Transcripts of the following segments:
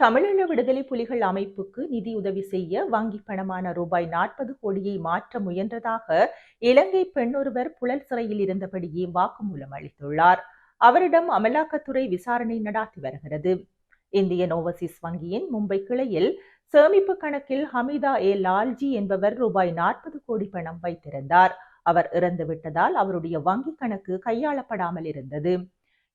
தமிழீழ விடுதலை புலிகள் அமைப்புக்கு நிதியுதவி செய்ய வங்கிப் பணமான ரூபாய் 40 கோடியை மாற்ற முயன்றதாக இலங்கை பெண்ணொருவர் புழல் சிறையில் இருந்தபடியே வாக்குமூலம் அளித்துள்ளார். அவரிடம் அமலாக்கத்துறை விசாரணை நடாத்தி வருகிறது. இந்தியன் ஓவர்சீஸ் வங்கியின் மும்பை கிளையில் சேமிப்பு கணக்கில் ஹமீதா ஏ லால்ஜி என்பவர் ரூபாய் 40 கோடி பணம் வைத்திருந்தார். அவர் இறந்துவிட்டதால் அவருடைய வங்கிக் கணக்கு கையாளப்படாமல் இருந்தது.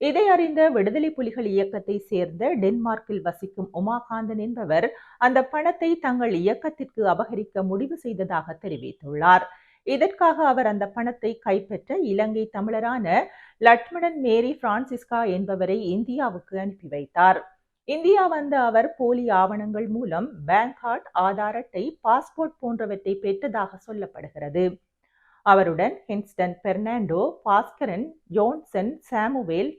இதை அறிந்த விடுதலை புலிகள் இயக்கத்தை சேர்ந்த டென்மார்க்கில் வசிக்கும் உமாகாந்தன் என்பவர் அந்த பணத்தை தங்கள் இயக்கத்திற்கு அபகரிக்க முடிவு செய்ததாக தெரிவித்துள்ளார். இதற்காக அவர் அந்த பணத்தை கைப்பற்ற இலங்கை தமிழரான லட்மணன் மேரி பிரான்சிஸ்கா என்பவரை இந்தியாவுக்கு அனுப்பி வைத்தார். இந்தியா வந்த அவர் போலி ஆவணங்கள் மூலம் பேங்க் கார்டு, ஆதார் அட்டை, பாஸ்போர்ட் போன்றவற்றை பெற்றதாக சொல்லப்படுகிறது. அவருடன் ஹின்ஸ்டன் பெர்னாண்டோ, பாஸ்கரன், ஜோன்சன், சாமுவேல்,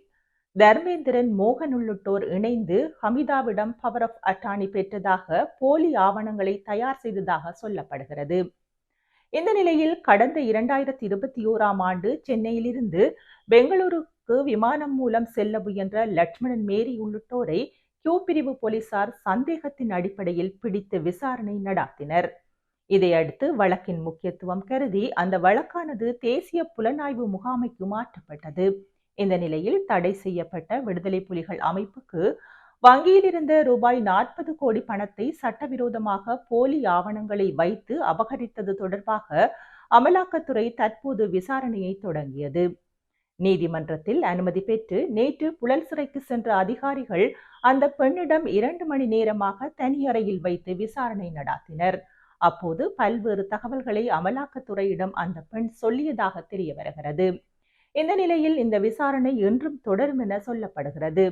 தர்மேந்திரன், மோகன் உள்ளிட்டோர் இணைந்து ஹமிதாவிடம் பவர் ஆஃப் அட்டார்னி பெற்றதாக போலி ஆவணங்களை தயார் செய்ததாக சொல்லப்படுகிறது. இந்த நிலையில் கடந்த 2021ஆம் ஆண்டு சென்னையிலிருந்து பெங்களூருக்கு விமானம் மூலம் செல்ல முயன்ற லட்சுமணன் மேரி உள்ளிட்டோரை கியூ பிரிவு போலீசார் சந்தேகத்தின் அடிப்படையில் பிடித்து விசாரணை நடாத்தினர். இதையடுத்து வழக்கின் முக்கியத்துவம் கருதி அந்த வழக்கானது தேசிய புலனாய்வு முகாமைக்கு மாற்றப்பட்டது. இந்த நிலையில் தடை செய்யப்பட்ட விடுதலை புலிகள் அமைப்புக்கு வங்கியில் இருந்த ரூபாய் 40 கோடி பணத்தை சட்டவிரோதமாக போலி ஆவணங்களை வைத்து அபகரித்தது தொடர்பாக அமலாக்கத்துறை தற்போது விசாரணையை தொடங்கியது. நீதிமன்றத்தில் அனுமதி பெற்று நேற்று புழல் சிறைக்கு சென்ற அதிகாரிகள் அந்த பெண்ணிடம் 2 மணி நேரமாக தனி அறையில் வைத்து விசாரணை நடாத்தினர். அப்போது பல்வேறு தகவல்களை அமலாக்கத்துறையிடம் அந்த பெண் சொல்லியதாக தெரிய வருகிறது. இந்த நிலையில் இந்த விசாரணை இன்றும் தொடரும் என சொல்லப்படுகிறது.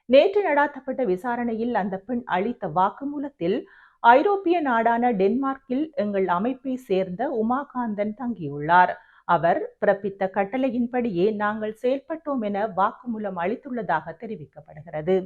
நேற்று நடாத்தப்பட்ட விசாரணையில் அந்த பெண் அளித்த வாக்குமூலத்தில் ஐரோப்பிய நாடான டென்மார்க்கில் எங்கள் அமைப்பை சேர்ந்த உமாகாந்தன் தங்கியுள்ளார். அவர் பிறப்பித்த கட்டளையின்படியே நாங்கள் செயல்பட்டோம் என வாக்குமூலம் அளித்துள்ளதாக தெரிவிக்கப்படுகிறது.